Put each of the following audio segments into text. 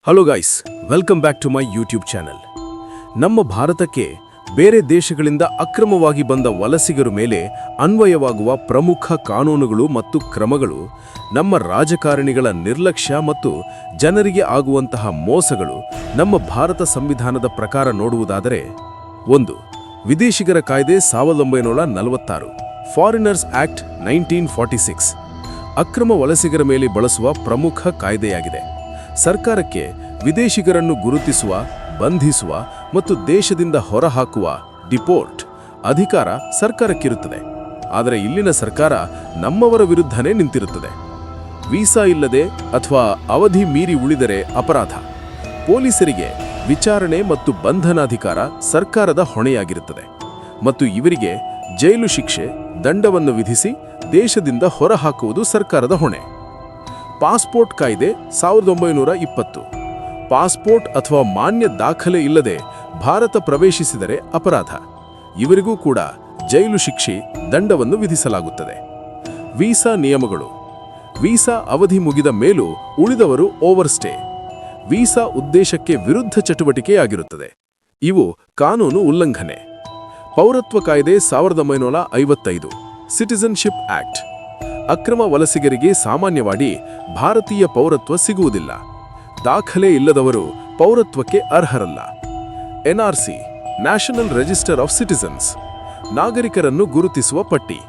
Hello guys, welcome back to my YouTube channel. ನಮ್ಮ ಭಾರತಕ್ಕೆ ಬೇರೆ ದೇಶಗಳಿಂದ ಅಕ್ರಮವಾಗಿ ಬಂದ ವಲಸಿಗರ ಮೇಲೆ ಅನ್ವಯವಾಗುವ ಪ್ರಮುಖ ಕಾನೂನುಗಳು ಮತ್ತು ಕ್ರಮಗಳು, ನಮ್ಮ ರಾಜಕಾರಣಿಗಳ ನಿರ್ಲಕ್ಷ್ಯ ಮತ್ತು ಜನರಿಗೆ ಆಗುವಂತಹ ಮೋಸಗಳು ನಮ್ಮ ಭಾರತ ಸಂವಿಧಾನದ ಪ್ರಕಾರ ನೋಡುವುದಾದರೆ 1. ವಿದೇಶಿಗರ ಕಾಯ್ದೆ 1946 ಫಾರಿನರ್ಸ್ ಆಕ್ಟ್ 1946 ಅಕ್ರಮ ವಲಸಿಗರ ಮೇಲೆ ಬಳಸುವ ಪ್ರಮುಖ ಕಾಯ್ದೆಯಾಗಿದೆ. ಸರ್ಕಾರಕ್ಕೆ ವಿದೇಶಿಗರನ್ನು ಗುರುತಿಸುವ, ಬಂಧಿಸುವ ಮತ್ತು ದೇಶದಿಂದ ಹೊರಹಾಕುವ ಡಿಪೋರ್ಟ್ ಅಧಿಕಾರ ಸರ್ಕಾರಕ್ಕಿರುತ್ತದೆ. ಆದರೆ ಇಲ್ಲಿನ ಸರ್ಕಾರ ನಮ್ಮವರ ವಿರುದ್ಧನೇ ನಿಂತಿರುತ್ತದೆ. ವೀಸಾ ಇಲ್ಲದೆ ಅಥವಾ ಅವಧಿ ಮೀರಿ ಉಳಿದರೆ ಅಪರಾಧ. ಪೊಲೀಸರಿಗೆ ವಿಚಾರಣೆ ಮತ್ತು ಬಂಧನಾಧಿಕಾರ ಸರ್ಕಾರದ ಹೊಣೆಯಾಗಿರುತ್ತದೆ ಮತ್ತು ಇವರಿಗೆ ಜೈಲು ಶಿಕ್ಷೆ, ದಂಡವನ್ನು ವಿಧಿಸಿ ದೇಶದಿಂದ ಹೊರಹಾಕುವುದು ಸರ್ಕಾರದ ಹೊಣೆ. ಪಾಸ್ಪೋರ್ಟ್ ಕಾಯ್ದೆ 1920 ಪಾಸ್ಪೋರ್ಟ್ ಅಥವಾ ಮಾನ್ಯ ದಾಖಲೆ ಇಲ್ಲದೆ ಭಾರತ ಪ್ರವೇಶಿಸಿದರೆ ಅಪರಾಧ. ಇವರಿಗೂ ಕೂಡ ಜೈಲು ಶಿಕ್ಷೆ, ದಂಡವನ್ನು ವಿಧಿಸಲಾಗುತ್ತದೆ. ವೀಸಾ ನಿಯಮಗಳು. ವೀಸಾ ಅವಧಿ ಮುಗಿದ ಮೇಲೂ ಉಳಿದವರು ಓವರ್ಸ್ಟೇ. ವೀಸಾ ಉದ್ದೇಶಕ್ಕೆ ವಿರುದ್ಧ ಚಟುವಟಿಕೆಯಾಗಿರುತ್ತದೆ. ಇವು ಕಾನೂನು ಉಲ್ಲಂಘನೆ. ಪೌರತ್ವ ಕಾಯ್ದೆ 1955 ಸಿಟಿಜನ್ಶಿಪ್ ಆಕ್ಟ್ ಅಕ್ರಮ ವಲಸಿಗರಿಗೆ ಸಾಮಾನ್ಯವಾಗಿ ಭಾರತೀಯ ಪೌರತ್ವ ಸಿಗುವುದಿಲ್ಲ. ದಾಖಲೆ ಇಲ್ಲದವರು ಪೌರತ್ವಕ್ಕೆ ಅರ್ಹರಲ್ಲ. NRC national register of citizens ನಾಗರಿಕರನ್ನು ಗುರುತಿಸುವ ಪಟ್ಟಿ.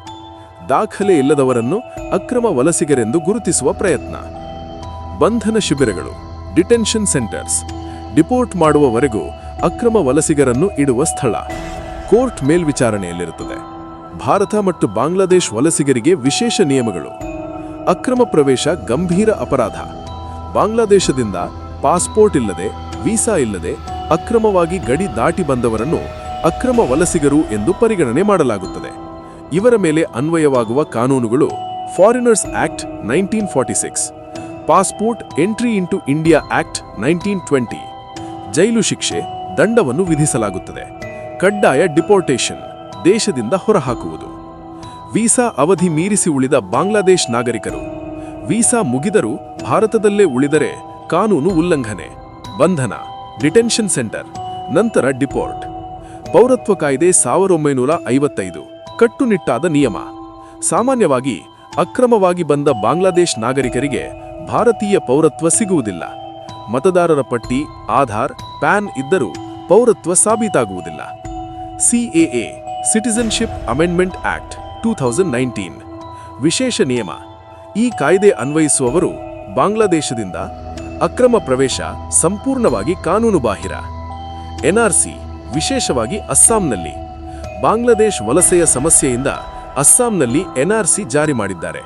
ದಾಖಲೆ ಇಲ್ಲದವರನ್ನು ಅಕ್ರಮ ವಲಸಿಗರೆಂದು ಗುರುತಿಸುವ ಪ್ರಯತ್ನ. ಬಂಧನ ಶಿಬಿರಗಳು ಡಿಟೆನ್ಷನ್ ಸೆಂಟರ್ಸ್ ಡಿಪೋರ್ಟ್ ಮಾಡುವವರೆಗೂ ಅಕ್ರಮ ವಲಸಿಗರನ್ನು ಇಡುವ ಸ್ಥಳ. ಕೋರ್ಟ್ ಮೇಲ್ವಿಚಾರಣೆಯಲ್ಲಿರುತ್ತದೆ. ಭಾರತ ಮತ್ತು ಬಾಂಗ್ಲಾದೇಶ್ ವಲಸಿಗರಿಗೆ ವಿಶೇಷ ನಿಯಮಗಳು. ಅಕ್ರಮ ಪ್ರವೇಶ ಗಂಭೀರ ಅಪರಾಧ. ಬಾಂಗ್ಲಾದೇಶದಿಂದ ಪಾಸ್ಪೋರ್ಟ್ ಇಲ್ಲದೆ, ವೀಸಾ ಇಲ್ಲದೆ ಅಕ್ರಮವಾಗಿ ಗಡಿ ದಾಟಿ ಬಂದವರನ್ನು ಅಕ್ರಮ ವಲಸಿಗರು ಎಂದು ಪರಿಗಣನೆ ಮಾಡಲಾಗುತ್ತದೆ. ಇವರ ಮೇಲೆ ಅನ್ವಯವಾಗುವ ಕಾನೂನುಗಳು foreigners act 1946 passport entry into India act 1920 ಜೈಲು ಶಿಕ್ಷೆ, ದಂಡವನ್ನು ವಿಧಿಸಲಾಗುತ್ತದೆ. ಕಡ್ಡಾಯ ಡಿಪೋರ್ಟೇಷನ್ ದೇಶದಿಂದ ಹೊರಹಾಕುವುದು. ವೀಸಾ ಅವಧಿ ಮೀರಿಸಿ ಉಳಿದ ಬಾಂಗ್ಲಾದೇಶ್ ನಾಗರಿಕರು ವೀಸಾ ಮುಗಿದರೂ ಭಾರತದಲ್ಲೇ ಉಳಿದರೆ ಕಾನೂನು ಉಲ್ಲಂಘನೆ. ಬಂಧನ ಡಿಟೆನ್ಷನ್ ಸೆಂಟರ್, ನಂತರ ಡಿಪೋರ್ಟ್. ಪೌರತ್ವ ಕಾಯ್ದೆ 1955 ಕಟ್ಟುನಿಟ್ಟಾದ ನಿಯಮ. ಸಾಮಾನ್ಯವಾಗಿ ಅಕ್ರಮವಾಗಿ ಬಂದ ಬಾಂಗ್ಲಾದೇಶ್ ನಾಗರಿಕರಿಗೆ ಭಾರತೀಯ ಪೌರತ್ವ ಸಿಗುವುದಿಲ್ಲ. ಮತದಾರರ ಪಟ್ಟಿ, ಆಧಾರ್, ಪ್ಯಾನ್ ಇದ್ದರೂ ಪೌರತ್ವ ಸಾಬೀತಾಗುವುದಿಲ್ಲ. ಸಿಎಎ ಸಿಟಿಜನ್ಶಿಪ್ ಅಮೆಂಡ್ಮೆಂಟ್ ಆಕ್ಟ್ 2019 ವಿಶೇಷ ನಿಯಮ. ಈ ಕಾಯ್ದೆ ಅನ್ವಯಿಸುವವರು ಬಾಂಗ್ಲಾದೇಶದಿಂದ ಅಕ್ರಮ ಪ್ರವೇಶ ಸಂಪೂರ್ಣವಾಗಿ ಕಾನೂನುಬಾಹಿರ. ಎನ್ಆರ್ಸಿ ವಿಶೇಷವಾಗಿ ಅಸ್ಸಾಂನಲ್ಲಿ. ಬಾಂಗ್ಲಾದೇಶ್ ವಲಸೆಯ ಸಮಸ್ಯೆಯಿಂದ ಅಸ್ಸಾಂನಲ್ಲಿ ಎನ್ಆರ್ಸಿ ಜಾರಿ ಮಾಡಿದ್ದಾರೆ.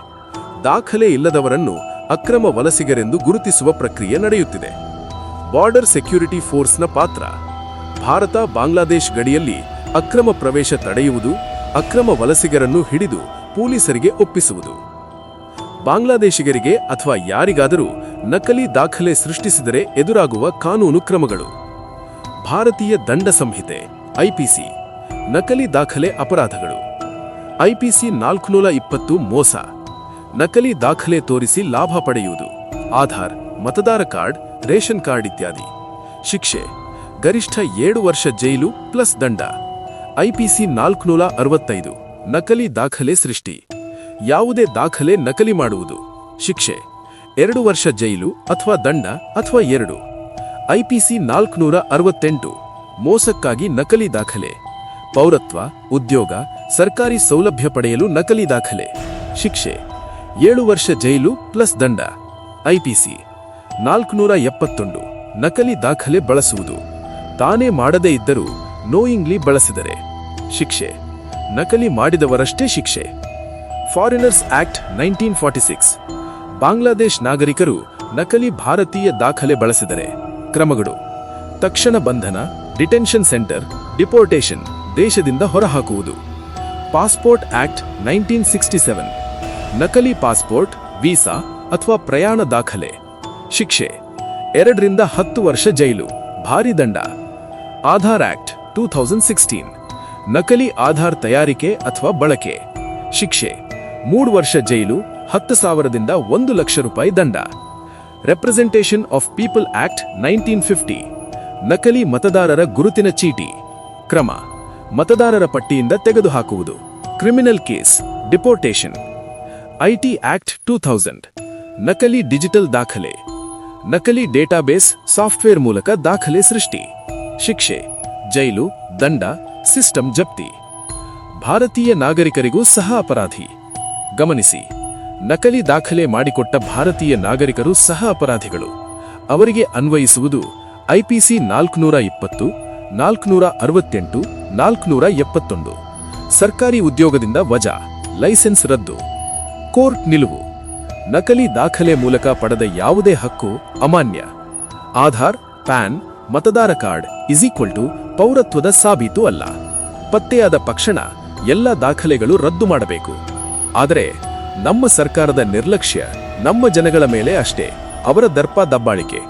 ದಾಖಲೆ ಇಲ್ಲದವರನ್ನು ಅಕ್ರಮ ವಲಸಿಗರೆಂದು ಗುರುತಿಸುವ ಪ್ರಕ್ರಿಯೆ ನಡೆಯುತ್ತಿದೆ. ಬಾರ್ಡರ್ ಸೆಕ್ಯೂರಿಟಿ ಫೋರ್ಸ್ನ ಪಾತ್ರ. ಭಾರತ ಬಾಂಗ್ಲಾದೇಶ್ ಗಡಿಯಲ್ಲಿ ಅಕ್ರಮ ಪ್ರವೇಶ ತಡೆಯುವುದು, ಅಕ್ರಮ ವಲಸಿಗರನ್ನು ಹಿಡಿದು ಪೊಲೀಸರಿಗೆ ಒಪ್ಪಿಸುವುದು. ಬಾಂಗ್ಲಾದೇಶಿಗರಿಗೆ ಅಥವಾ ಯಾರಿಗಾದರೂ ನಕಲಿ ದಾಖಲೆ ಸೃಷ್ಟಿಸಿದರೆ ಎದುರಾಗುವ ಕಾನೂನು ಕ್ರಮಗಳು. ಭಾರತೀಯ ದಂಡ ಸಂಹಿತೆ ಐಪಿಸಿ ನಕಲಿ ದಾಖಲೆ ಅಪರಾಧಗಳು. ಐಪಿಸಿ 420 ಮೋಸ, ನಕಲಿ ದಾಖಲೆ ತೋರಿಸಿ ಲಾಭ ಪಡೆಯುವುದು. ಆಧಾರ್, ಮತದಾರ ಕಾರ್ಡ್, ರೇಷನ್ ಕಾರ್ಡ್ ಇತ್ಯಾದಿ. ಶಿಕ್ಷೆ ಗರಿಷ್ಠ 7 ವರ್ಷ ಜೈಲು ಪ್ಲಸ್ ದಂಡ. ಐಪಿಸಿ 465 ನಕಲಿ ದಾಖಲೆ ಸೃಷ್ಟಿ. ಯಾವುದೇ ದಾಖಲೆ ನಕಲಿ ಮಾಡುವುದು. ಶಿಕ್ಷೆ 2 ವರ್ಷ ಜೈಲು ಅಥವಾ ದಂಡ ಅಥವಾ 2. ಐಪಿಸಿ 468 ಮೋಸಕ್ಕಾಗಿ ನಕಲಿ ದಾಖಲೆ. ಪೌರತ್ವ, ಉದ್ಯೋಗ, ಸರ್ಕಾರಿ ಸೌಲಭ್ಯ ಪಡೆಯಲು ನಕಲಿ ದಾಖಲೆ. ಶಿಕ್ಷೆ 7 ವರ್ಷ ಜೈಲು ಪ್ಲಸ್ ದಂಡ. ಐಪಿಸಿ 471 ನಕಲಿ ದಾಖಲೆ ಬಳಸುವುದು. ತಾನೇ ಮಾಡದೇ ಇದ್ದರೂ ನೋಯಿಂಗ್ಲಿ ಬಳಸಿದರೆ. ಶಿಕ್ಷೆ ನಕಲಿ ಮಾಡಿದವರಷ್ಟೇ ಶಿಕ್ಷೆ. ಫಾರಿನರ್ಸ್ ಆಕ್ಟ್ 1946 ಬಾಂಗ್ಲಾದೇಶ್ ನಾಗರಿಕರು ನಕಲಿ ಭಾರತೀಯ ದಾಖಲೆ ಬಳಸಿದರೆ ಕ್ರಮಗಳು. ತಕ್ಷಣ ಬಂಧನ, ಡಿಟೆನ್ಷನ್ ಸೆಂಟರ್, ಡಿಪೋರ್ಟೇಷನ್ ದೇಶದಿಂದ ಹೊರಹಾಕುವುದು. ಪಾಸ್ಪೋರ್ಟ್ ಆಕ್ಟ್ 1967 ನಕಲಿ ಪಾಸ್ಪೋರ್ಟ್, ವೀಸಾ ಅಥವಾ ಪ್ರಯಾಣ ದಾಖಲೆ. ಶಿಕ್ಷೆ 2 ರಿಂದ 10 ವರ್ಷ ಜೈಲು, ಭಾರಿ ದಂಡ. ಆಧಾರ್ ಆಕ್ಟ್ 2016 ನಕಲಿ ಆಧಾರ್ ತಯಾರಿಕೆ ಅಥವಾ ಬಳಕೆ. ಶಿಕ್ಷೆ 3 ವರ್ಷ ಜೈಲು, 10,000 ದಿಂದ 1 ಲಕ್ಷ ರೂಪಾಯಿ ದಂಡ. ರೆಪ್ರೆಸೆಂಟೇಷನ್ ಆಫ್ ಪೀಪಲ್ ಆಕ್ಟ್ 1950, ನಕಲಿ ಮತದಾರರ ಗುರುತಿನ ಚೀಟಿ. ಕ್ರಮ: ಮತದಾರರ ಪಟ್ಟಿಯಿಂದ ತೆಗೆದುಹಾಕುವುದು. Criminal case, deportation. IT act 2000, ನಕಲಿ ಡಿಜಿಟಲ್ ದಾಖಲೆ. ನಕಲಿ ಡೇಟಾಬೇಸ್ ಸಾಫ್ಟ್ವೇರ್ ಮೂಲಕ ದಾಖಲೆ ಸೃಷ್ಟಿ. ಶಿಕ್ಷೆ: ಜೈಲು, ದಂಡ, ಸಿಸ್ಟಮ್ ಜಪ್ತಿ. ಭಾರತೀಯ ನಾಗರಿಕರಿಗೂ ಸಹ ಅಪರಾಧಿ. ಗಮನಿಸಿ, ನಕಲಿ ದಾಖಲೆ ಮಾಡಿಕೊಟ್ಟ ಭಾರತೀಯ ನಾಗರಿಕರು ಸಹ ಅಪರಾಧಿಗಳು. ಅವರಿಗೆ ಅನ್ವಯಿಸುವುದು ಐಪಿಸಿ 420, 468, 471. ಸರ್ಕಾರಿ ಉದ್ಯೋಗದಿಂದ ವಜಾ, ಲೈಸೆನ್ಸ್ ರದ್ದು. ಕೋರ್ಟ್ ನಿಲುವು: ನಕಲಿ ದಾಖಲೆ ಮೂಲಕ ಪಡೆದ ಯಾವುದೇ ಹಕ್ಕು ಅಮಾನ್ಯ. ಆಧಾರ್, ಪ್ಯಾನ್, ಮತದಾರ ಕಾರ್ಡ್ = ಪೌರತ್ವದ ಸಾಬೀತು ಅಲ್ಲ. ಪತ್ತೆಯಾದ ತಕ್ಷಣ ಎಲ್ಲ ದಾಖಲೆಗಳು ರದ್ದು ಮಾಡಬೇಕು. ಆದರೆ ನಮ್ಮ ಸರ್ಕಾರದ ನಿರ್ಲಕ್ಷ್ಯ ನಮ್ಮ ಜನಗಳ ಮೇಲೆ ಅಷ್ಟೇ, ಅವರ ದರ್ಪ ದಬ್ಬಾಳಿಕೆ.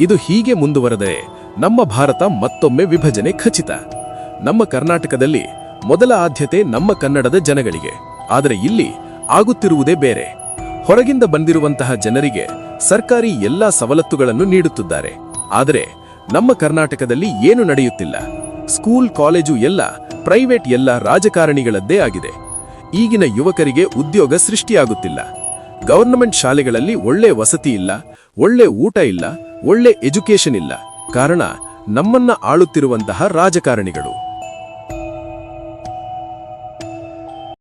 ಇದು ಹೀಗೆ ಮುಂದುವರೆದರೆ ನಮ್ಮ ಭಾರತ ಮತ್ತೊಮ್ಮೆ ವಿಭಜನೆ ಖಚಿತ. ನಮ್ಮ ಕರ್ನಾಟಕದಲ್ಲಿ ಮೊದಲ ಆದ್ಯತೆ ನಮ್ಮ ಕನ್ನಡದ ಜನಗಳಿಗೆ, ಆದರೆ ಇಲ್ಲಿ ಆಗುತ್ತಿರುವುದೇ ಬೇರೆ. ಹೊರಗಿಂದ ಬಂದಿರುವಂತಹ ಜನರಿಗೆ ಸರ್ಕಾರಿ ಎಲ್ಲಾ ಸವಲತ್ತುಗಳನ್ನು ನೀಡುತ್ತಿದ್ದಾರೆ, ಆದರೆ ನಮ್ಮ ಕರ್ನಾಟಕದಲ್ಲಿ ಏನು ನಡೆಯುತ್ತಿಲ್ಲ. ಸ್ಕೂಲ್, ಕಾಲೇಜು ಎಲ್ಲ ಪ್ರೈವೇಟ್, ಎಲ್ಲ ರಾಜಕಾರಣಿಗಳದ್ದೇ ಆಗಿದೆ. ಈಗಿನ ಯುವಕರಿಗೆ ಉದ್ಯೋಗ ಸೃಷ್ಟಿಯಾಗುತ್ತಿಲ್ಲ. ಗವರ್ನಮೆಂಟ್ ಶಾಲೆಗಳಲ್ಲಿ ಒಳ್ಳೆ ವಸತಿ ಇಲ್ಲ, ಒಳ್ಳೆ ಊಟ ಇಲ್ಲ, ಒಳ್ಳೆ ಎಜುಕೇಶನ್ ಇಲ್ಲ. ಕಾರಣ ನಮ್ಮನ್ನ ಆಳುತ್ತಿರುವಂತಹ ರಾಜಕಾರಣಿಗಳು.